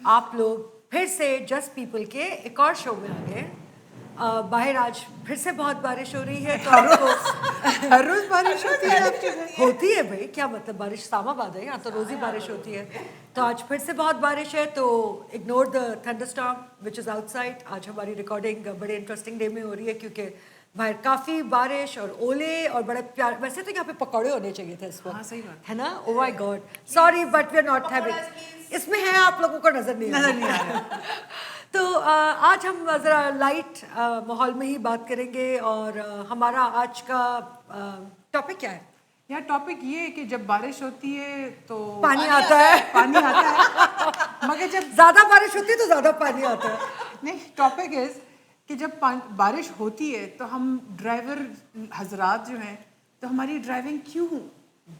آپ لوگ پھر سے جسٹ پیپل کے ایک اور شو میں آ گئے. باہر آج پھر سے بہت بارش ہو رہی ہے تو آپ کو ہر روز بارش ہوتی ہے آپ کے گھر؟ ہوتی ہے بھائی, کیا مطلب بارش اسلام آباد ہے, یہاں تو روز ہی بارش ہوتی ہے. تو آج پھر سے بہت بارش ہے, تو ignore the thunder storm which is out side. آج ہماری ریکارڈنگ بڑے انٹرسٹنگ ڈے میں ہو رہی ہے کیونکہ باہر کافی بارش اور اولے اور بڑے پیار. ویسے تو یہاں پہ پکوڑے ہونے چاہیے تھے اس وقت, ہے نا. Oh my god, sorry but we are not having. اس میں ہے, آپ لوگوں کو نظر نہیں آ رہا. تو آج ہم ذرا لائٹ ماحول میں ہی بات کریں گے. اور ہمارا آج کا ٹاپک کیا ہے؟ یہاں ٹاپک یہ ہے کہ جب بارش ہوتی ہے تو پانی آتا ہے. پانی آتا ہے, مگر جب زیادہ بارش ہوتی ہے تو زیادہ پانی آتا ہے. نہیں, ٹاپک از کہ جب بارش ہوتی ہے تو ہم ڈرائیور حضرات جو ہیں تو ہماری ڈرائیونگ کیوں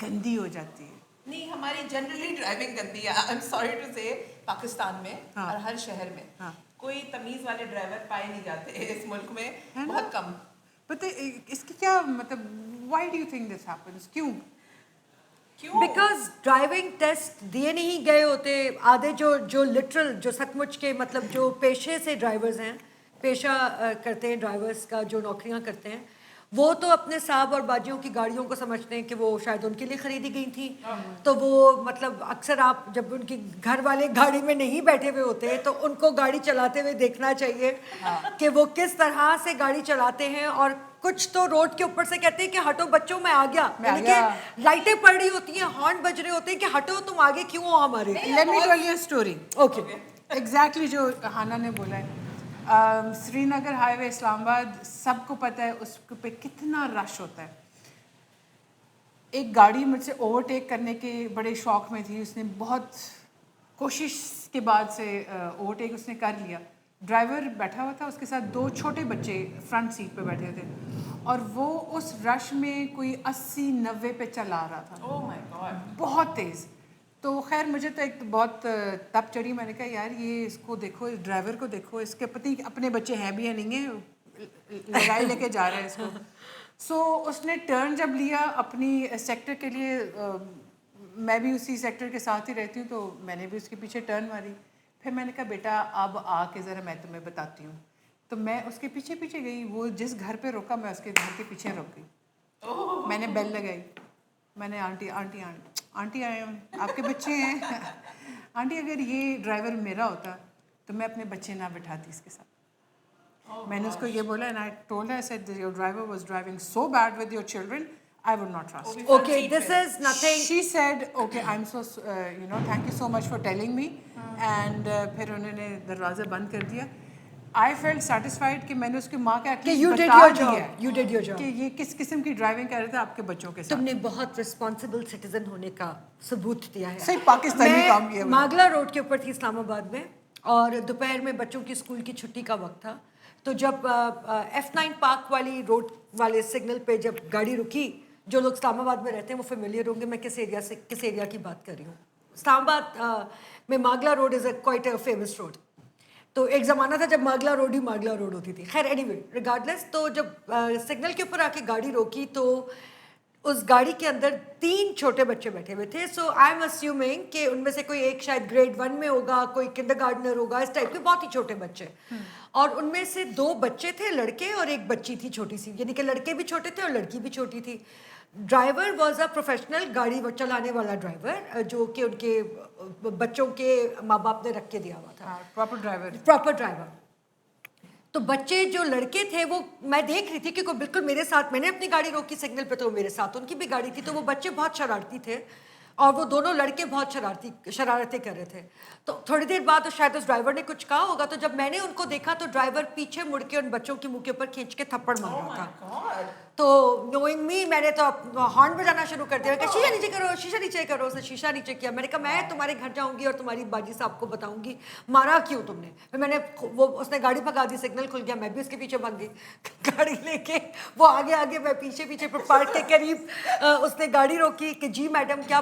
گندی ہو جاتی ہے؟ نہیں, ہماری جنرلی ڈرائیونگ گندی ہے. آئی ایم سوری ٹو سے, پاکستان میں اور ہر شہر میں کوئی تمیز والے ڈرائیور پائے نہیں جاتے اس ملک میں, بہت کم. پتہ اس کی کیا مطلب, why do you think this happens? کیوں؟ بیکاز ڈرائیونگ ٹیسٹ دیے نہیں گئے ہوتے. آدھے جو لٹرل جو سچ مچ کے مطلب جو پیشے سے ڈرائیورز ہیں, پیشہ کرتے ہیں ڈرائیورز کا, جو نوکریاں کرتے ہیں, وہ تو اپنے صاحب اور باجیوں کی گاڑیوں کو سمجھتے ہیں کہ وہ شاید ان کے لیے خریدی گئی تھیں. تو وہ مطلب اکثر آپ جب ان کی گھر والے گاڑی میں نہیں بیٹھے ہوئے ہوتے تو ان کو گاڑی چلاتے ہوئے دیکھنا چاہیے کہ وہ کس طرح سے گاڑی چلاتے ہیں. اور کچھ تو روڈ کے اوپر سے کہتے ہیں کہ ہٹو بچوں میں آ گیا, یعنی کہ لائٹیں پڑ رہی ہوتی ہیں, ہارن بج رہے ہوتے ہیں کہ ہٹو تم آگے کیوں ہو ہمارے. Let me tell you a story. Okay, exactly جو ہانا نے بولا ہے. سری نگر ہائی وے اسلام آباد سب کو پتہ ہے اس پہ کتنا رش ہوتا ہے. ایک گاڑی مجھ سے اوورٹیک کرنے کے بڑے شوق میں تھی, اس نے بہت کوشش کے بعد سے اوورٹیک اس نے کر لیا. ڈرائیور بیٹھا ہوا تھا, اس کے ساتھ 2 چھوٹے بچے فرنٹ سیٹ پہ بیٹھے تھے, اور وہ اس رش میں کوئی 80-90 پہ چلا رہا تھا. اوہ مائی گاڈ, بہت تیز. تو خیر مجھے تو ایک بہت تپ چڑھی. میں نے کہا یار یہ اس کو دیکھو, اس ڈرائیور کو دیکھو, اس کے پتی اپنے بچے ہیں بھی یا نہیں ہیں, لگائی لے کے جا رہے ہیں اس کو. سو اس نے ٹرن جب لیا اپنی سیکٹر کے لیے, میں بھی اسی سیکٹر کے ساتھ ہی رہتی ہوں, تو میں نے بھی اس کے پیچھے ٹرن ماری. پھر میں نے کہا بیٹا اب آ کے ذرا میں تمہیں بتاتی ہوں. تو میں اس کے پیچھے پیچھے گئی. وہ جس گھر پہ روکا میں اس کے گھر کے پیچھے رک گئی. میں نے بیل لگائی. میں نے آنٹی آئے ہیں, آپ کے بچے ہیں؟ آنٹی اگر یہ ڈرائیور میرا ہوتا تو میں اپنے بچے نہ بٹھاتی اس کے ساتھ. میں نے اس کو یہ بولا, and I told her, I said your driver was driving so bad with your children, I would not trust. Okay, this is nothing. She said, okay, I'm so thank you so much for telling me. And پھر انہوں نے دروازہ بند کر دیا. I felt satisfied کہ میں نے اس کی ماں کا ایٹ لیسٹ بتا دیا You did your job. کہ یہ کس قسم کی ڈرائیونگ کر رہا تھا آپ کے بچوں کے ساتھ. تم نے بہت رسپانسبل سٹیزن ہونے کا ثبوت دیا ہے. صحیح پاکستانی کام کیا. ماگلا روڈ کے اوپر تھی اسلام آباد میں, اور دوپہر میں بچوں کی اسکول کی چھٹی کا وقت تھا. تو جب F9 پارک والی روڈ والے سگنل پہ جب گاڑی رکی, جو لوگ اسلام آباد میں رہتے ہیں وہ فیملیئر ہوں گے میں کس ایریا کی بات کر رہی ہوں. اسلام آباد میں Margalla road is quite a famous road. تو ایک زمانہ تھا جب ماگلا روڈ ہی ماگلا روڈ ہوتی تھی. خیر اینی وے ریگارڈلیس, تو جب سگنل کے اوپر آ کے گاڑی روکی تو اس گاڑی کے اندر 3 چھوٹے بچے بیٹھے ہوئے تھے. سو آئی ایم اسیومنگ کہ ان میں سے کوئی ایک شاید گریڈ 1 میں ہوگا, کوئی کنڈر گارڈنر ہوگا, اس ٹائپ کے بہت ہی چھوٹے بچے. اور ان میں سے 2 بچے تھے لڑکے, اور ایک بچی تھی چھوٹی سی, یعنی کہ لڑکے بھی چھوٹے تھے اور لڑکی بھی چھوٹی تھی. ڈرائیور واز اے پروفیشنل گاڑی چلانے والا ڈرائیور, جو کہ ان کے بچوں کے ماں باپ نے رکھ کے دیا ہوا تھا. Proper driver. تو بچے جو لڑکے تھے وہ میں دیکھ رہی تھی کہ کوئی بالکل میرے ساتھ, میں نے اپنی گاڑی روکی سگنل پہ تو میرے ساتھ ان کی بھی گاڑی تھی. تو وہ بچے بہت شرارتی تھے, اور وہ دونوں لڑکے بہت شرارتیں کر رہے تھے. تو تھوڑی دیر بعد شاید اس ڈرائیور نے کچھ کہا ہوگا, تو جب میں نے ان کو دیکھا تو ڈرائیور پیچھے مڑ کے ان بچوں کے منہ کے اوپر کھینچ کے تھپڑ مار رہا تھا. تو نوئنگ می میں نے تو ہارن بجانا شروع کر دیا کہ شیشہ نیچے کرو, شیشہ نیچے کرو. اس نے شیشہ نیچے کیا. میں نے کہا میں تمہارے گھر جاؤں گی اور تمہاری باجی صاحب کو بتاؤں گی مارا کیوں تم نے. پھر میں نے اس نے گاڑی بھگا دی, سگنل کھل گیا, میں بھی اس کے پیچھے بھاگ گئی گاڑی لے کے. وہ آگے میں پیچھے پارک کے قریب اس نے گاڑی روکی کہ جی میڈم کیا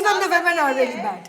even the women are really bad.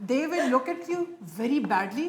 they will look at you very badly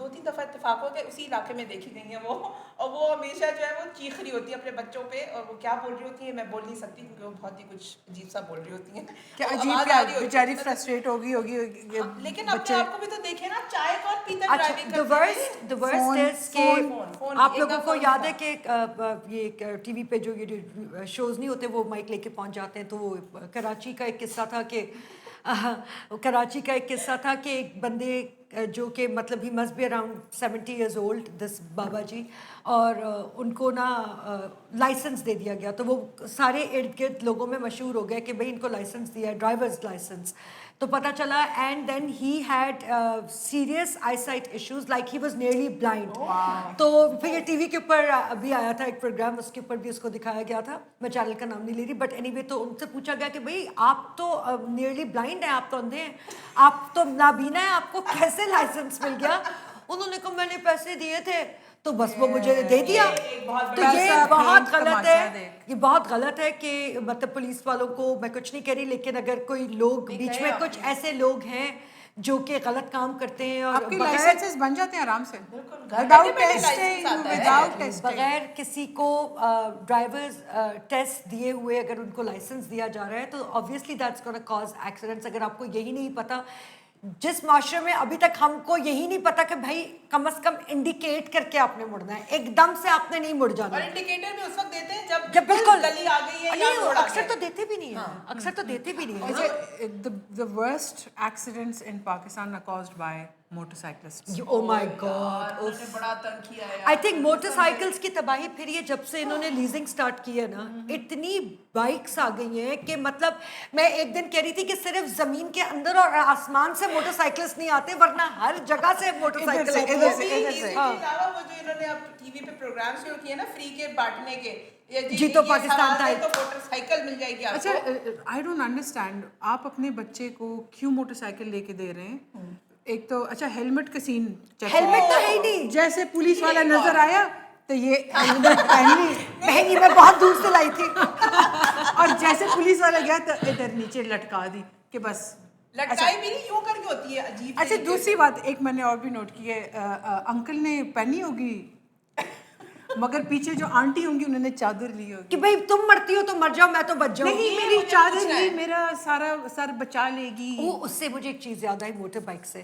2-3 دفعہ اتفاق ہو کہ اسی علاقے میں دیکھی گئی ہیں وہ, اور وہ ہمیشہ جو ہے وہ چیخ رہی ہوتی ہے اپنے بچوں پہ, اور وہ کیا بول رہی ہوتی ہیں میں بول نہیں سکتی کیونکہ وہ بہت ہی کچھ عجیب سا بول رہی ہوتی ہیں. کیا وہ عجیب, آواز کیا آ رہی ہوتی ہے. بیچاری فرسٹریٹ ہوگی لیکن اپنے آپ کو بھی تو دیکھیں نا, چائے کون پیتا اچھا ڈرائیونگ the worst is کہ آپ لوگوں کو یاد ہے کہ یہ ٹی وی پہ جو یہ شوز نہیں ہوتے وہ مائک لے کے پہنچ جاتے ہیں, تو وہ کراچی کا ایک قصہ تھا کہ ایک بندے جو کہ مطلب ہی must be around 70 years old دس بابا جی, اور ان کو نا لائسنس دے دیا گیا, تو وہ سارے ارد گرد لوگوں میں مشہور ہو گیا کہ بھائی ان کو لائسنس دیا ہے, ڈرائیورز لائسنس. تو پتہ چلا and then he had serious eyesight issues, like he was nearly blind. تو پھر یہ ٹی وی کے اوپر ابھی آیا تھا ایک پروگرام, اس کے اوپر بھی اس کو دکھایا گیا تھا, میں چینل کا نام نہیں لے رہی, بٹ اینی وے تو ان سے پوچھا گیا کہ بھائی آپ تو نیئرلی بلائنڈ ہیں, آپ تو اندھے ہیں, آپ تو نابینا ہیں, آپ کو کیسے لائسنس مل گیا؟ انہوں نے کہا میں نے پیسے دیے تھے تو بس وہ مجھے دے دیا. تو یہ بہت غلط ہے, یہ بہت غلط ہے کہ مطلب پولیس والوں کو میں کچھ نہیں کہہ رہی, لیکن اگر کوئی لوگ بیچ میں کچھ ایسے لوگ ہیں جو کہ غلط کام کرتے ہیں اور آپ کے لائسنسز بن جاتے ہیں آرام سے بغیر کسی کو ڈرائیورز ٹیسٹ دیے ہوئے اگر ان کو لائسنس دیا جا رہا ہے تو obviously that's gonna cause accidents. اگر آپ کو یہی نہیں پتا, جس معاشرے میں ابھی تک ہم کو یہی نہیں پتا کہ بھائی کم از کم انڈیکیٹ کر کے آپ نے مڑنا ہے, ایک دم سے آپ نے نہیں مڑ جانا. اور انڈیکیٹر بھی اس وقت دیتے ہیں جب بالکل گلی آ گئی ہے یا روڈ آ اکثر تو دیتے بھی نہیں ہیں, اکثر تو دیتے بھی نہیں ہیں. The worst accidents in Pakistan are caused by motorcyclists. Oh my God. انہوں نے بڑا تنگ کیا ہے. I think موٹر سائیکلس کی تباہی پھر یہ جب سے انہوں نے لیزنگ سٹارٹ کی ہے نا, اتنی بائکس آ گئی ہیں کہ مطلب میں ایک دن کہہ رہی تھی کہ صرف زمین کے اندر اور آسمان سے موٹر سائیکلسٹ نہیں آتے, ورنہ ہر جگہ سے موٹر سائیکل آتی ہے. اس کے علاوہ وہ جو انہوں نے اب ٹی وی پہ پروگرام شروع کیے نا فری کے بانٹنے کے, جی تو پاکستان تھا تو موٹر سائیکل مل جائے گی آپ کو. اچھا, آئی ڈونٹ انڈرسٹینڈ, آپ اپنے بچے کو کیوں موٹر سائیکل لے کے دے رہے ہیں؟ ایک تو اچھا ہیلمٹ کا سین, ہیلمٹ تو ہے ہی نہیں, جیسے پولیس والا نظر آیا تو یہ ہیلمٹ مہنگی میں بہت دور سے لائی تھی, اور جیسے پولیس والا گیا تو ادھر نیچے لٹکا دی کہ بس لٹکائی بھی نہیں, یوں کر کے ہوتی ہے عجیب. اچھا دوسری بات ایک میں نے اور بھی نوٹ کی ہے, انکل نے پہنی ہوگی مگر پیچھے جو آنٹی ہوں گی انہوں نے چادر لی ہوگی کہ بھائی تم مرتی ہو تو مر جاؤ, میں تو بچ جاؤں. نہیں میری چادر لی, میرا سارا سر بچا لے گی. وہ اس سے مجھے ایک چیز یاد آئی موٹر بائک سے,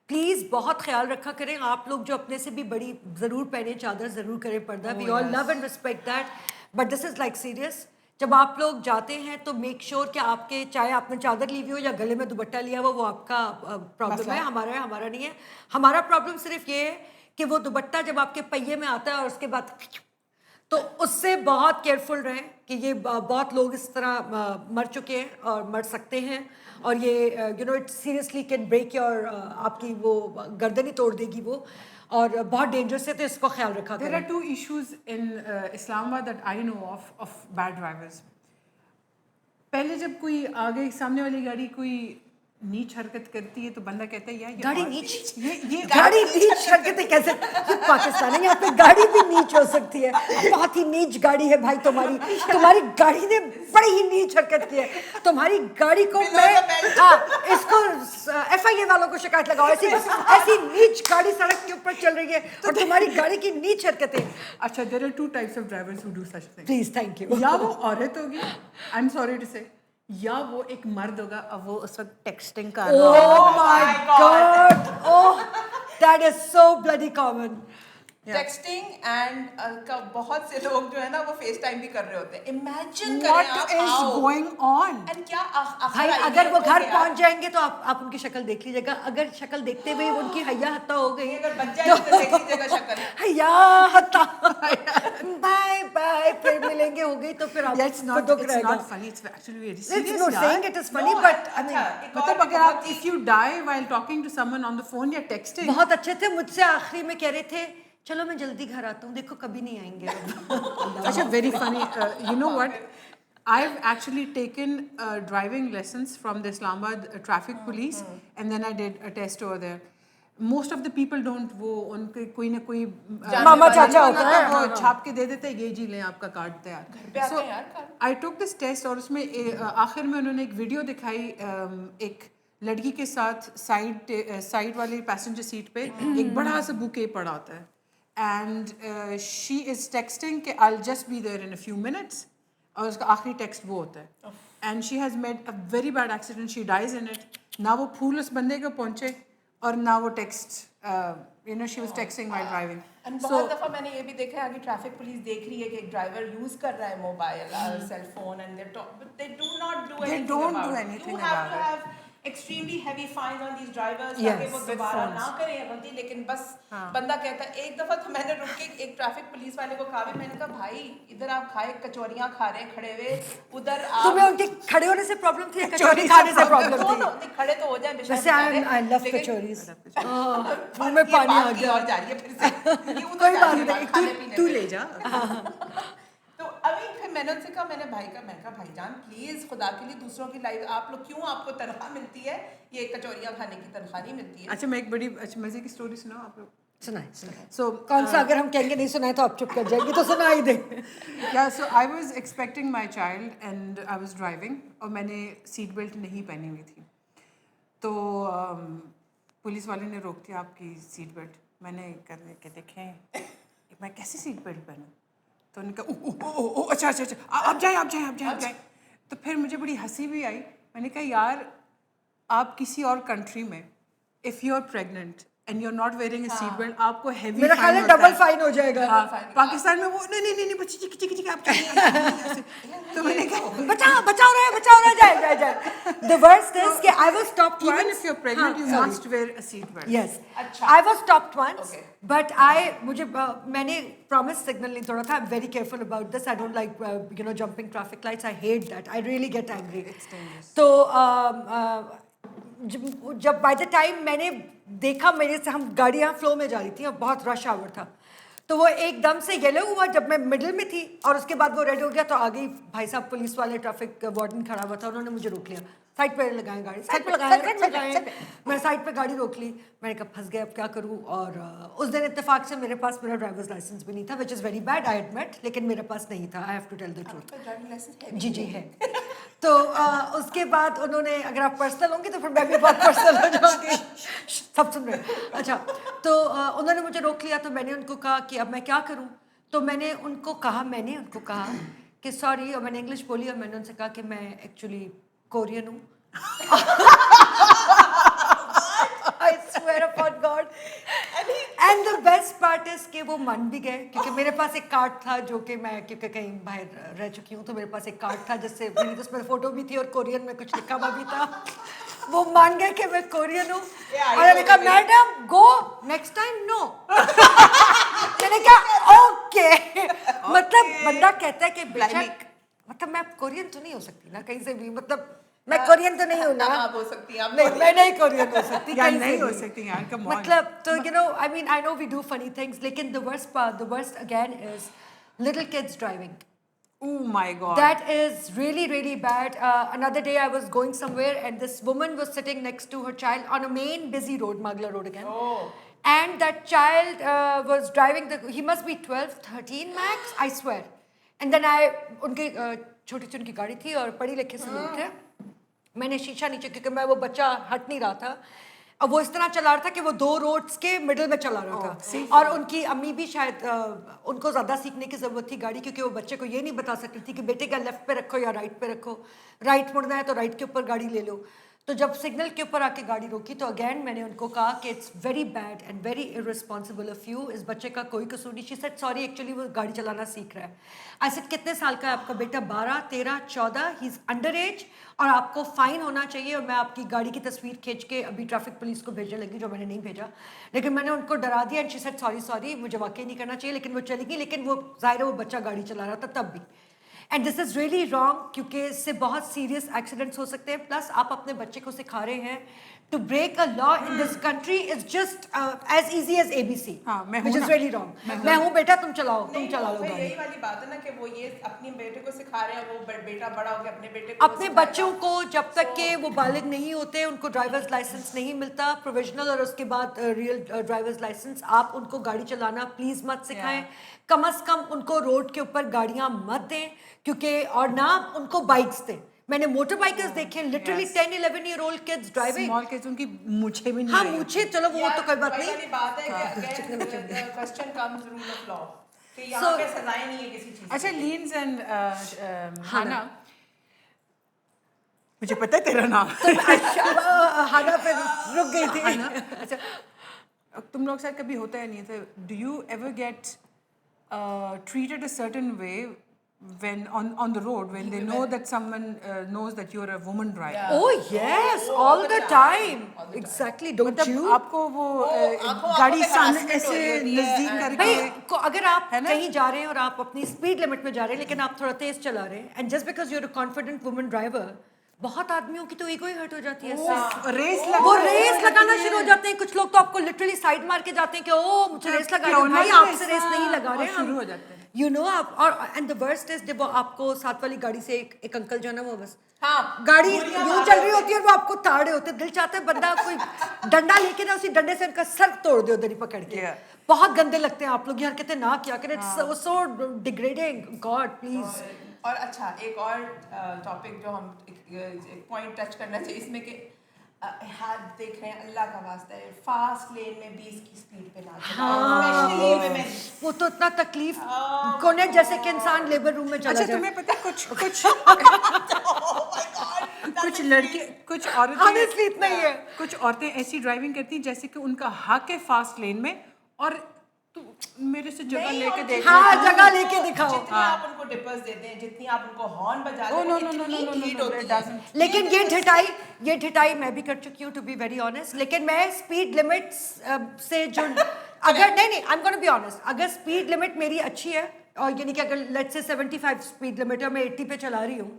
پلیز بہت خیال رکھا کریں آپ لوگ جو اپنے سے بھی بڑی, ضرور پہنیں چادر, ضرور کریں پردہ. We all love and respect that, but this is like serious. جب آپ لوگ جاتے ہیں تو میک شیور کہ آپ کے, چاہے آپ نے چادر لی ہوئی ہو یا گلے میں دوپٹہ لیا ہوا, وہ آپ کا پرابلم ہے, ہمارا نہیں ہے. ہمارا پرابلم صرف یہ ہے کہ وہ دوپٹہ جب آپ کے پہیے میں آتا ہے اور اس کے بعد, تو اس سے بہت کیئرفل رہیں کہ یہ بہت لوگ اس طرح مر چکے ہیں اور مر سکتے ہیں, اور یہ you know it seriously can break your, آپ کی وہ گردن ہی توڑ دے گی وہ, اور بہت ڈینجرس ہے, تو اس کو خیال رکھا کریں. There are two issues in Islamabad that I know of bad drivers. پہلے جب کوئی آگے سامنے والی گاڑی کوئی نیچ حرکت کرتی ہے تو بندہ کہتا ہے یار گاڑی نیچ, یہ گاڑی نیچ حرکتیں کیسے, پاکستان ہے یہاں پہ گاڑی بھی نیچ ہو سکتی ہے, بہت ہی نیچ گاڑی ہے بھائی تمہاری گاڑی نے بڑی ہی نیچ حرکت کی ہے, تمہاری گاڑی کو میں اس کو FIA والوں کو شکایت لگاؤ, ایسی نیچ گاڑی سڑک کے اوپر چل رہی ہے اور تمہاری گاڑی کی نیچ حرکتیں. اچھا there are two types of drivers who do such things. Please thank you. یا وہ عورت ہوگی, I'm sorry to say, یا وہ ایک مرد ہوگا, اب وہ اس وقت ٹیکسٹنگ کر رہا ہے. Oh my God, oh that is so bloody common. Texting and بہت سے لوگ جو ہے نا وہ فیس ٹائم بھی کر رہے ہوتے ہیں. امیجن What کریں آپ is going on? اینڈ کیا بھائی اگر وہ گھر پہنچ جائیں گے تو آپ ان کی شکل دیکھ لیجیے گا, اگر شکل دیکھتے ہوئے ان کی حیا حتی ہو گئی, اگر بچ جائے تو دیکھ لیجیے گا شکل. حیا حتی بائے بائے, پھر ملیں گے ہو گئی تو پھر آپ کو دکھ رہے گا. It's not funny, it's actually very It's serious. not saying it is funny, but I mean مطلب اگر آپ if you die while talking to someone on the phone یا texting. بہت اچھے تھے, مجھ سے آخری میں کہہ رہے تھے چلو میں جلدی گھر آتا ہوں, دیکھو کبھی نہیں آئیں گے. اچھا very funny, you know what, I've actually taken driving lessons from the Islamabad traffic police and then I did a test over there. Most of the people don't, وہ ان کے کوئی نہ کوئی ماما چاچا ہوتا ہے, وہ چھاپ کے دے دیتے ہیں, یہ جی لیں آپ کا کارڈ تیار. So I took this test, اور اس میں آخر میں انہوں نے ایک ویڈیو دکھائی, ایک لڑکی کے ساتھ سائڈ والی پیسنجر سیٹ پہ ایک بڑا سا بوکے پڑا ہوتا ہے اینڈ شی از ٹیکسٹنگ کہ I just be there in a few minutes اور اس کا آخری ٹیکسٹ وہ ہوتا ہے and she has made a very bad accident she dies in it نہ وہ پھول اس بندے کو پہنچے اور نہ وہ text she was texting while driving. بہت دفعہ میں نے یہ بھی دیکھا ہے کہ ٹریفک پولیس دیکھ رہی ہے کہ ایک ڈرائیور یوز کر رہا ہے موبائل اور cell phone and they do not do anything about it. You have to have extremely heavy fines on these drivers تاکہ وہ دوبارہ نہ کریں غلطی. لیکن بس بندہ کہتا ہے. ایک دفعہ تو میں نے رک کے ایک ٹریفک پولیس والے کو کہا بھی, میں نے کہا بھائی ادھر آپ کھائے کچوریاں کھا رہے ہیں کھڑے ہوئے, ادھر آپ تمہیں ان کے کھڑے ہونے سے پرابلم تھی یا کچوری کھانے سے پرابلم تھی؟ کھڑے تو ہو جائیں ویسے I love کچوریز. منہ میں پانی آ گیا. اور جا رہی ہے پھر سے کوئی بات نہیں, تو لے جا. تو ابھی پھر میں نے ان سے کہا, میں نے کہا بھائی جان پلیز خدا کے لیے دوسروں کی لائف آپ لوگ کیوں, آپ کو تنخواہ ملتی ہے, یہ کچوریاں کھانے کی تنخواہ نہیں ملتی ہے. اچھا میں ایک بڑی مزے کی اسٹوری سناؤں آپ لوگ. سنائیں. سو کون سا اگر ہم کہیں گے نہیں سنائے تو آپ چپ کر جائیں گے, تو سنا ہی دیں. یا so I was expecting my child and I was driving اور میں نے سیٹ بیلٹ نہیں پہنی ہوئی تھی. تو پولیس والے نے روک دیا آپ کی سیٹ بیلٹ. میں نے کر کے دیکھیں میں کیسے سیٹ بیلٹ پہنوں. تو انہوں نے کہا اچھا اچھا اچھا آپ جائیں. تو پھر مجھے بڑی ہنسی بھی آئی. میں نے کہا یار آپ کسی اور کنٹری میں if you are pregnant and you are not wearing a seat belt آپ کو ہیوی میرا خیال ہے ڈبل فائن ہو جائے گا. پاکستان میں وہ نہیں بچی چکی آپ تو میں نے کہا بچاؤ رہے جائے. The worst is کہ I was stopped once. even if you're pregnant you must wear a seat belt. Yes. I was stopped once. But میں نے promise signal نہیں توڑا تھا. I'm very careful about this. I don't like jumping traffic lights. I hate that. I really get angry. It's dangerous. تو جب by the time میں نے دیکھا میرے سے ہم گاڑیاں فلو میں جا رہی تھیں اور بہت رش آور تھا, تو وہ ایک دم سے یلو ہوا جب میں مڈل میں تھی اور اس کے بعد وہ ریڈ ہو گیا. تو آگے بھائی صاحب پولیس والے ٹریفک وارڈن کھڑا ہوا تھا, انہوں نے مجھے روک لیا. سائڈ پہ لگائیں گاڑی, سائڈ پہ لگائیں. میں سائڈ پہ گاڑی روک لی. میں نے کہا پھنس گیا اب کیا کروں. اور اس دن اتفاق سے میرے پاس میرا ڈرائیورز لائسنس بھی نہیں تھا, which is very bad I admit, لیکن میرے پاس نہیں تھا. I have to tell the truth. جی ہے. تو اس کے بعد انہوں نے, اگر آپ پرسنل ہوں گی تو پھر میں بھی بہت پرسنل ہو جاؤں گی, سب سن رہے ہیں. اچھا تو انہوں نے مجھے روک لیا. تو میں نے ان کو کہا کہ اب میں کیا کروں. تو میں نے ان کو کہا کہ سوری, اور میں نے انگلش بولی, اور میں نے ان سے کہا کہ میں ایکچولی کورین ہوں. I swear upon God. And the best part is کہ وہ من بھی گئے, کیونکہ میرے پاس ایک کارڈ تھا جو کہ میں کیونکہ کہیں باہر رہ چکی ہوں, تو میرے پاس ایک کارڈ تھا جس سے میری اس میں فوٹو بھی تھی اور کورین میں کچھ لکھا ہوا بھی تھا. وہ مان گئے کہ میں کورین ہوں. اور میں نے کہا میڈم گو نیکسٹ ٹائم نو. میں نے کہا اوکے. مطلب بندہ کہتا ہے کہ مطلب میں کورین تو نہیں ہو سکتی نا کہیں سے بھی, مطلب میں کورین تو نہیں ہوں نا, آپ ہو سکتی ہیں, میں نہیں کورین ہو سکتی, نہیں ہو سکتی یار, کم آن. مطلب تو I mean I know we do funny things, لیکن the worst again is little kids driving. Oh my God. That is really really bad. Another day I was going somewhere and this woman was sitting next to her child on a main busy road, Magla Road again. And that child was driving he must be 12, 13 max, I swear. And then unki چھوٹی سی ان کی گاڑی تھی اور پڑھی لکھے سے لوگ تھے. میں نے شیشہ نیچے, کیونکہ میں وہ بچہ ہٹ نہیں رہا تھا, اب وہ اس طرح چلا رہا تھا کہ وہ 2 روڈس کے مڈل میں چلا رہا تھا. اور ان کی امی بھی شاید ان کو زیادہ سیکھنے کی ضرورت تھی گاڑی, کیونکہ وہ بچے کو یہ نہیں بتا سکتی تھی کہ بیٹے کا لیفٹ پہ رکھو یا رائٹ پہ رکھو, رائٹ مڑنا ہے تو رائٹ کے اوپر گاڑی لے لو. تو جب سگنل کے اوپر آ کے گاڑی روکی تو اگین میں نے ان کو کہا کہ it's very bad and very irresponsible of you, اس بچے کا کوئی قصور نہیں. شی سیڈ سوری ایکچولی وہ گاڑی چلانا سیکھ رہا ہے. آئی سیڈ کتنے سال کا ہے آپ کا بیٹا؟ 12, 13, 14, ہی از انڈر ایج, اور آپ کو فائن ہونا چاہیے. اور میں آپ کی گاڑی کی تصویر کھینچ کے ابھی ٹریفک پولیس کو بھیجنے لگی, جو میں نے نہیں بھیجا, لیکن میں نے ان کو ڈرا دیا. اینڈ شی سیڈ سوری مجھے واقعی نہیں کرنا چاہیے, لیکن وہ چلی گئی. لیکن وہ ظاہر ہے وہ بچہ گاڑی چلا رہا تھا تب بھی. And this is really wrong, کیونکہ اس سے بہت سیریس ایکسیڈنٹس ہو سکتے ہیں. پلس آپ اپنے بچے کو سکھا رہے ہیں to break a law in this country is just as easy as ABC, which is really wrong. میں ہوں بیٹا تم چلاؤ, تم چلا لو گاڑی. یہی والی بات ہے نا کہ وہ یہ اپنے بیٹے کو سکھا رہے ہیں, وہ بیٹا بڑا ہو کے اپنے بیٹے کو, اپنے بچوں کو جب تک کہ وہ بالغ نہیں ہوتے, ان کو ڈرائیورز لائسنس نہیں ملتا پروویژنل, اور اس کے بعد ریئل ڈرائیورز لائسنس, آپ ان کو گاڑی چلانا پلیز مت سکھائیں. کم از کم ان کو روڈ کے اوپر گاڑیاں مت دیں, کیونکہ اور نہ ان کو بائکس دیں. میں نے موٹر بائکرز دیکھے literally 10-11-year-old kids driving. Small case ان کی مجھے بھی نہیں ہاں رہی. مجھے چلو وہ تو کوئی بات وہی نہیں. والی بات ہے کہ question comes rule of law کہ یہاں پہ سزائیں نہیں ہے کسی چیز. اچھا لینز اینڈ ہانا, مجھے پتا ہے تیرا نام ہانا پہ رک گئی تھی. اچھا تم لوگ ساتھ کبھی ہوتا ہے نہیں تھا, do you ever get treated a certain way when on the road when they know that someone knows that you're a woman driver? Oh yes, all the time. Exactly, don't you? آپ کو وہ گاڑی ایسے نزدیک کر کے, اگر آپ کہیں جا رہے ہیں اور آپ اپنی اسپیڈ لمٹ میں جا رہے ہیں لیکن آپ تھوڑا تیز چلا رہے ہیں and just because you are a confident woman driver, بہت آدمیوں کی تو ایگو ہی ہرٹ ہو جاتی ہے اس سے. وہ ریس لگانا شروع ہو جاتے ہیں. کچھ لوگ تو آپ کو لٹرلی سائڈ مار کے جاتے ہیں کہ او مجھے ریس لگا رہے, بھائی آپ سے ریس نہیں لگا رہے شروع ہو جاتے ہیں. یو نو آپ. اور اینڈ دا ورسٹ از جب وہ آپ کو ساتھ والی گاڑی سے ایک انکل جو ہے نا وہ بس گاڑی یوں چل رہی ہوتی ہے اور وہ آپ کو تاڑے ہوتے ہیں. دل چاہتا ہے بندہ کوئی ڈنڈا لے کے نا اسی ڈنڈے سے ان کا سر توڑ دے ادھر ہی پکڑ کے. بہت گندے لگتے ہیں آپ لوگ, یہ حرکتیں نہ کیا کریں. سو ڈیگریڈنگ, گاڈ پلیز. اور اچھا ایک اور ٹاپک جو ہم ایک پوائنٹ ٹچ کرنا چاہیے اس میں کہ ہاتھ دیکھ رہے ہیں اللہ کا واسطہ ہے فاسٹ لین میں 20 کی اسپیڈ پہ نہ چلائیں. وہ تو اتنا تکلیف کونے جیسے کہ انسان لیبر روم میں چلا جائے. اچھا تمہیں پتہ کچھ لڑکے کچھ عورتیں honestly اتنا ہی ہے. کچھ عورتیں ایسی ڈرائیونگ کرتی ہیں جیسے کہ ان کا حق ہے فاسٹ لین میں, اور میرے سے جگہ لے کے دیکھ, ہاں جگہ لے کے دکھاؤ. جتنی آپ ان کو ڈپرز دیتے ہیں, جتنی آپ ان کو ہارن بجاتے ہیں, اتنی ہیٹ ہوتی ہے. لیکن یہ ڈھٹائی میں بھی کر چکی ہوں ٹو بی ویری آنیسٹ. لیکن میں اسپیڈ لمٹ سے جو اگر نہیں I am gonna be honest, اگر اسپیڈ لمٹ میری اچھی ہے اور یعنی کہ اگر لیٹس سے 75 اسپیڈ لمٹ ہے, میں 80 پہ چلا رہی ہوں,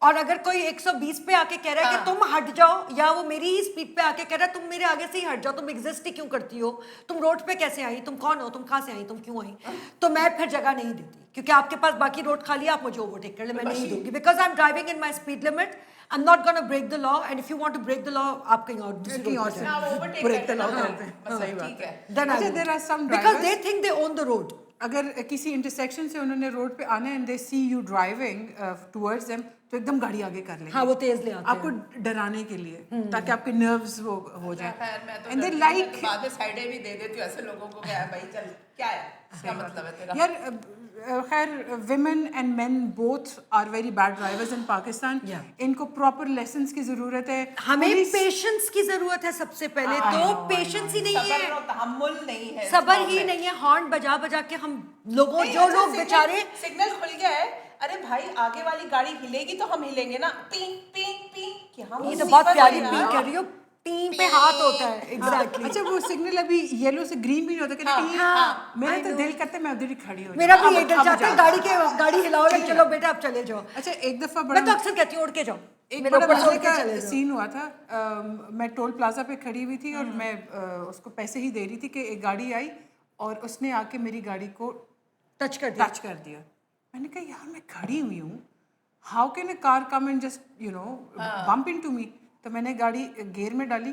اور اگر کوئی 120 پہ آ کے کہہ رہا ہے کہ تم ہٹ جاؤ, یا وہ میری ہی اسپیڈ پہ آ کے کہہ رہا ہے تم میرے آگے سے ہی ہٹ جاؤ, تم ایگزسٹ ہی کیوں کرتی ہو, تم روڈ پہ کیسے آئی, تم کون ہو, تم کہاں سے آئی, تم کیوں آئی, تو میں پھر جگہ نہیں دیتی کیونکہ آپ کے پاس باقی روڈ خالی ہے, آپ مجھے اوورٹیک کر لیں, میں نہیں دوں گی because I am driving in my speed limit. I'm not going to break the law, and if you want to break the law, آپ کہیں اور دوسری روڈ پہ جائیں. break the law کرتے ہیں. صحیح بات ہے. Then I اچھا won't. there are some Because drivers they think they own the road. اگر کسی انٹرسیکشن سے انہوں نے روڈ پہ آنا ہے and they see you driving towards them, تو ایک دم گاڑی آگے کر لیں گے. ہاں وہ تیز لے آتے ہیں آپ کو ڈرانے کے لیے تاکہ آپ کے نروز وہ ہو جائیں. اینڈ دے لائک بعد میں سائڈیں بھی دے دیتی ہوں ایسے لوگوں کو کہ بھائی چل کیا ہے, کیا مطلب ہے تیرا. یار خیر women and men both are very bad drivers in Pakistan. ان کو پراپر لیسنس کی ضرورت ہے. ہمیں پیشنس کی ضرورت ہے سب سے پہلے تو. پیشنس ہی نہیں ہے, تحمل نہیں ہے, صبر ہی نہیں ہے. ہارن بجا بجا کے ہم لوگوں جو لوگ بیچارے سگنل کھل گیا ہے, ارے بھائی آگے والی گاڑی ہلے گی تو ہم ہلیں گے نا, پینگ پینگ پینگ کہ ہم. یہ تو بہت پیاری پینگ کر رہی ہو, ٹیم پہ ہاتھ ہوتا ہے. ایگزیکٹلی. اچھا وہ سگنل ابھی یلو سے گرین بھی ہوتا ہے, میرا تو دل کرتا ہے میں ادھر ہی کھڑی ہو جاؤں. میرا بھی یہ دل چاہتا ہے گاڑی ہلاؤ, چلو بیٹا آپ چلے جاؤ. اچھا ایک دفعہ میں تو اکثر کہتی ہوں اڑ کے جاؤ. ایک بڑا مزے کا سین ہوا تھا, میں ٹول پلازا پہ کھڑی ہوئی تھی اور میں اس کو پیسے ہی دے رہی تھی کہ ایک گاڑی آئی اور اس نے آ کے میری گاڑی کو ٹچ کر دیا. میں نے کہا یار میں کھڑی ہوئی ہوں, how can a car come and just you know bump into me. تو میں نے گاڑی گیئر میں ڈالی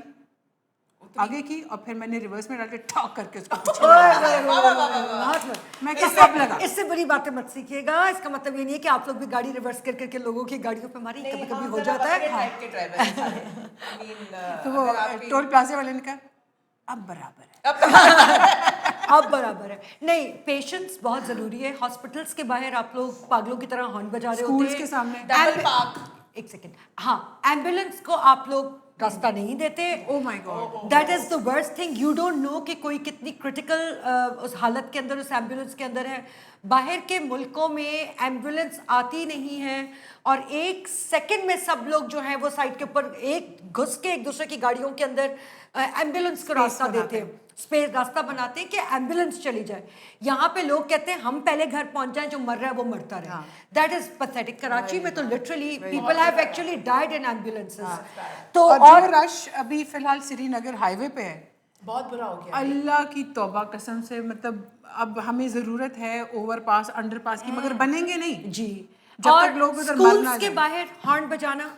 آگے کی اور پھر میں نے ریورس میں ڈال کے ٹھاک کر کے اس کو پیچھے میں سب لگا. اس سے بڑی باتیں مت سیکھیے گا. اس کا مطلب یہ نہیں ہے کہ آپ لوگ بھی گاڑی ریورس کر کر کے لوگوں کی گاڑیوں پہ ماری. کبھی کبھی ہو جاتا ہے. تو وہ ٹول پلازے والے نے کہا اب برابر ہے, اب برابر ہے. نہیں, پیشنس بہت ضروری ہے. ہاسپٹلس کے باہر آپ لوگ پاگلوں کی طرح ہارن بجا رہے ہوتے ہیں, اسکولس کے سامنے ڈبل پارک. ایک سیکنڈ, ہاں ایمبولینس کو آپ لوگ راستہ نہیں دیتے. Oh my god, that is the worst thing. You don't know کہ کوئی کتنی کرٹیکل اس حالت کے اندر اس ایمبولینس کے اندر ہے. باہر کے ملکوں میں ایمبولینس آتی نہیں ہے اور ایک سیکنڈ میں سب لوگ جو ہیں وہ سائڈ کے اوپر ایک گھس کے ایک دوسرے کی گاڑیوں کے اندر ایمبولینس کو راستہ دیتے ہیں, اسپیس راستہ بناتے ہیں کہ ایمبولینس چلی جائے. یہاں پہ لوگ کہتے ہیں ہم پہلے گھر پہنچ جائیں, جو مر رہا ہے وہ مرتا رہے. That is pathetic. کراچی میں تو literally people have actually died in ambulances. تو اور رش ابھی فی الحال سری نگر ہائی وے پہ ہے, بہت برا ہو گیا. اللہ کی توبہ قسم سے. مطلب اب ہمیں ضرورت ہے اوور پاس انڈر پاس کی, مگر بنیں گے نہیں جی. جب تک لوگ ادھر مر نہ اسکولس کے باہر ہارن بجانا,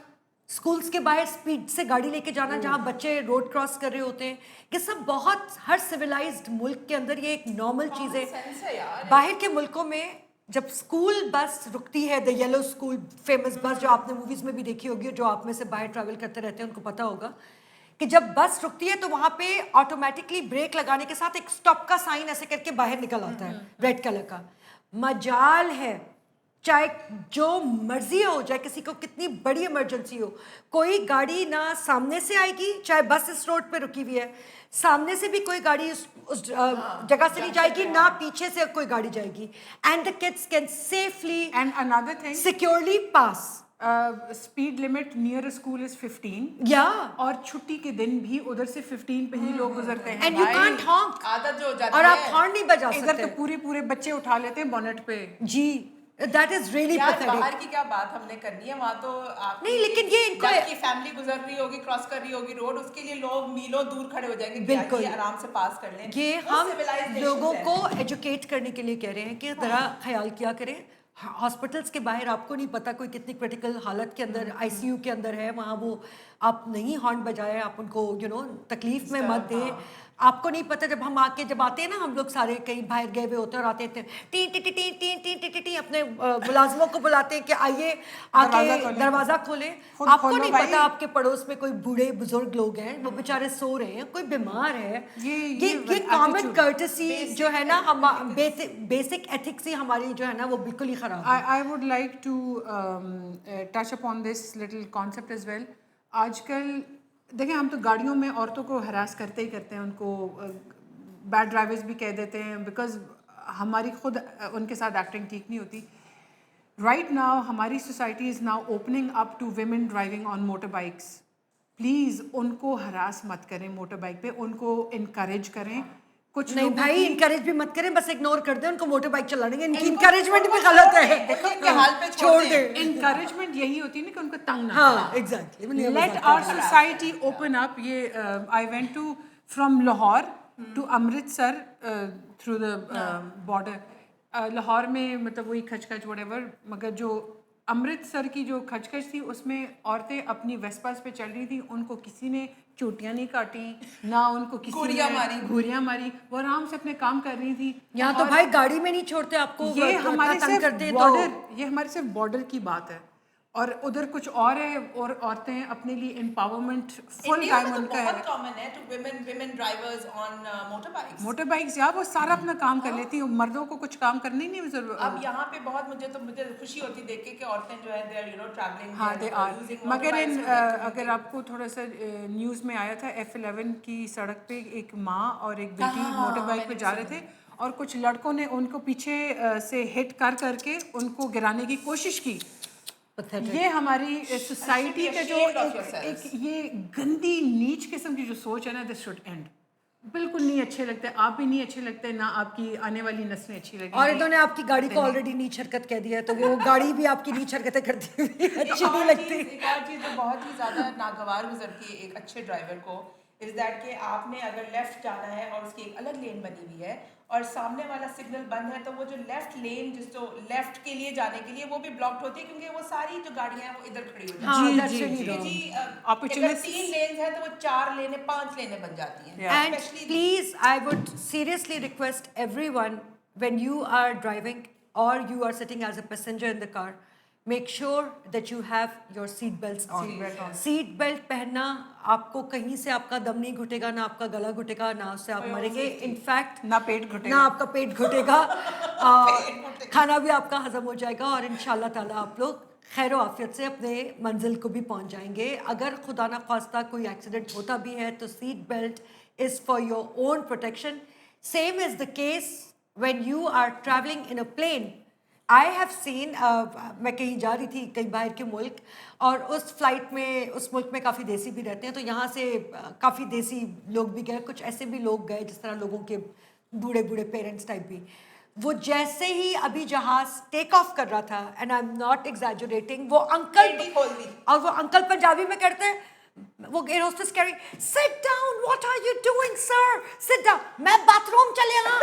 اسکولس کے باہر اسپیڈ سے گاڑی لے کے جانا جہاں بچے روڈ کراس کر رہے ہوتے ہیں, یہ سب بہت ہر سویلائزڈ ملک کے اندر یہ ایک نارمل چیز ہے. باہر کے ملکوں میں جب اسکول بس رکتی ہے, دا یلو اسکول فیمس بس جو آپ نے موویز میں بھی دیکھی ہوگی, جو آپ میں سے باہر ٹریول کرتے رہتے ہیں ان کو پتہ ہوگا کہ جب بس رکتی ہے تو وہاں پہ آٹومیٹکلی بریک لگانے کے ساتھ ایک اسٹاپ کا سائن ایسے کر کے باہر نکل آتا ہے ریڈ کلر کا. مجال ہے چاہے جو مرضی ہو, چاہے کسی کو کتنی بڑی ایمرجنسی ہو, کوئی گاڑی نہ سامنے سے آئے گی, چاہے بس اس روڈ پہ رکی ہوئی ہے سامنے سے بھی کوئی گاڑی اس جگہ سے نہیں جائے گی, نہ پیچھے سے کوئی گاڑی جائے گی. And the kids can safely and another thing, securely pass. Speed limit near school is 15, یا اور چھٹی کے دن بھی ادھر سے 15 پہ ہی لوگ گزرتے ہیں. اینڈ یو کانٹ ہانک, عادت جو ہو جاتی اور ہے. آپ ہارن نہیں بجا ادھر سکتے. تو پورے بچے اٹھا لیتے ہیں بونٹ پہ. جی دیٹ از ریئلی یار پیتھیٹک. باہر کی کیا بات ہم نے کرنی ہے, وہاں تو آپ نہیں, لیکن یہ ان کو جب کی فیملی گزر رہی ہوگی, کراس کر رہی ہوگی روڈ, اس کے لیے لوگ میلوں دور کھڑے ہو جائیں گے کہ بالکل یہ آرام سے پاس کر لیں. یہ وہ ہم civilized لوگوں nations کو ہیں. ایجوکیٹ کرنے کے لیے کہہ رہے ہیں کہ ذرا خیال کیا کریں. ہاسپٹلس کے باہر آپ کو نہیں پتا کوئی کتنی کریٹیکل حالت کے اندر آئی سی یو کے اندر ہے, وہاں وہ آپ نہیں ہارن بجائے, آپ ان کو تکلیف میں مت دیں. آپ کو نہیں پتا جب ہم جب آتے ہیں نا, ہم لوگ سارے کہیں باہر گئے ہوئے ہوتے ہیں اور آتے ہیں ten T ten ten ten ten ten اپنے ملازموں کو بلاتے ہیں کہ آئیے آ کے دروازہ کھولیں. آپ کو نہیں پتا آپ کے پڑوس میں کوئی بوڑھے بزرگ لوگ ہیں, وہ بیچارے سو رہے ہیں, کوئی بیمار ہے. یہ کامن کرٹسی جو ہے نا, ہم بیسک ایتھکس ہی ہماری جو ہے نا وہ بالکل ہی خراب ہے. I would like to touch upon this little concept as well. آج کل دیکھیں, ہم تو گاڑیوں میں عورتوں کو ہراس کرتے ہی کرتے ہیں, ان کو بیڈ ڈرائیورز بھی کہہ دیتے ہیں, بیکاز ہماری خود ان کے ساتھ ایکٹنگ ٹھیک نہیں ہوتی. رائٹ ناؤ ہماری society is now opening up to women driving on motorbikes. Please ان کو ہراس مت کریں موٹر بائک پہ, ان کو انکریج کریں. کچھ نہیں بھائی, انکریج بھی مت کریں, بس اگنور کر دیں ان کو موٹر بائک چلانے کے. ان کی انکریجمنٹ بھی غلط ہے, ان کے حال پہ چھوڑ دیں. انکریجمنٹ یہی ہوتی ہے نا کہ ان کو تنگ نہ ہاں exactly. Let our society open up. یہ I went to from Lahore to Amritsar through the border. Lahore میں مطلب وہی کھچ کھچ وٹ ایور, مگر جو امرتسر کی جو کھچ کھچ تھی اس میں عورتیں اپنی ویسپاس پہ چل رہی تھیں, ان کو کسی نے چوٹیاں نہیں کاٹی, نہ ان کو کسی نے گھوریاں ماری, وہ آرام سے اپنے کام کر رہی تھی. یہاں تو بھائی گاڑی میں نہیں چھوڑتے آپ کو, یہ ہمارے تنگ کرتے صرف تو بارڈر, یہ ہمارے صرف بارڈر کی بات ہے, اور ادھر کچھ اور ہے, اور عورتیں اپنے لیے امپاورمنٹ فل ٹائم ان کا ہے. بہت کامن ہے to women drivers on motorbikes. Motorbikes یا وہ سارا اپنا کام کر لیتی ہیں, مردوں کو کچھ کام کرنے ہی نہیں ضرورت. اب یہاں پہ بہت مجھے خوشی ہوتی دیکھ کے کہ عورتیں جو ہے دے آر ٹریولنگ. ہاں دے آر. مگر اگر آپ کو تھوڑا سا نیوز میں آیا تھا F11 کی سڑک پہ ایک ماں اور ایک بیٹی موٹر بائک پہ جا رہے تھے, اور کچھ لڑکوں نے ان کو پیچھے سے ہٹ کر کے ان کو گرانے کی کوشش کی. یہ ہماری سوسائٹی کا جو ایک یہ گندی نیچ قسم کی جو سوچ ہے نا, دس شوڈ اینڈ. بالکل نہیں اچھے لگتے, آپ بھی نہیں اچھے لگتے, نہ آپ کی آنے والی نسلیں اچھی لگیں. اور انہوں نے آپ کی گاڑی کو آلریڈی نیچ حرکت کہہ دیا ہے, تو وہ گاڑی بھی آپ کی نیچ حرکتیں کرتی ہوئی اچھی نہیں لگتی. ایک اور چیز جو بہت ہی زیادہ ناگوار گزرتی ہے ایک اچھے ڈرائیور کو, از دیٹ کہ آپ نے اگر لیفٹ جانا ہے اور اس کی ایک الگ لین بنی ہوئی ہے اور سامنے والا سگنل بند ہے, تو وہ جو لیفٹ لین جس کو لیفٹ کے لیے جانے کے لیے وہ بھی بلاکڈ ہوتی ہے, کیونکہ وہ ساری جو گاڑیاں ہیں وہ ادھر کھڑی ہو جاتی ہیں. جی اگر 3 لینز ہیں تو وہ 4 لینیں 5 لینیں بن جاتی ہیں. And please, I would seriously request everyone, when you are driving or you are sitting as a passenger in the car, make sure that you have your seat belts on. Seat belt پہننا, آپ کو کہیں سے آپ کا دم نہیں گھٹے گا, نہ آپ کا گلا گھٹے گا, نہ اس سے آپ مریں گے, انفیکٹ نہ پیٹ گھٹے گا, نہ آپ کا پیٹ گھٹے گا, کھانا بھی آپ کا ہضم ہو جائے گا, اور انشاءاللہ تعالیٰ آپ لوگ خیر و عافیت سے اپنے منزل کو بھی پہنچ جائیں گے. اگر خدا نہ خواستہ کوئی ایکسیڈنٹ ہوتا بھی ہے تو seat belt is for your own protection. Same is the case when you are traveling in a plane. I have seen, میں کہیں جا رہی تھی کہیں باہر کے ملک, اور اس فلائٹ میں اس ملک میں کافی دیسی بھی رہتے ہیں, تو یہاں سے کافی دیسی لوگ بھی گئے, کچھ ایسے بھی لوگ گئے جس طرح لوگوں کے بوڑھے پیرنٹس ٹائپ بھی. وہ جیسے ہی ابھی جہاز ٹیک آف کر رہا تھا, and I am not exaggerating, وہ انکل پنجابی میں کرتے ہیں, وہ ایئر ہوسٹس کہہ رہی, sit down, what are you doing sir, sit down, میں باتھ روم چلے ہاں.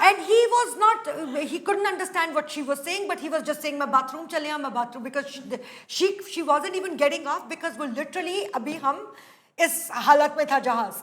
And he was not, he couldn't understand what she was saying, but he was just saying میں باتھ روم چلے ہاں, میں bath room, because she wasn't even getting off, because وہ literally ابھی ہم اس حالت میں تھا جہاز.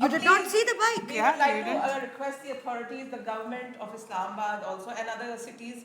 you did not see the bike. We would like to request the authorities, the government of Islamabad also and other cities,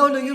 No, you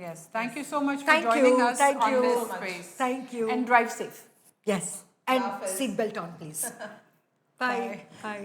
Yes, thank you so much for Thank joining you, us thank on you, this space. thank you. And drive safe. Yes, and seat belt on, please. Bye. Bye.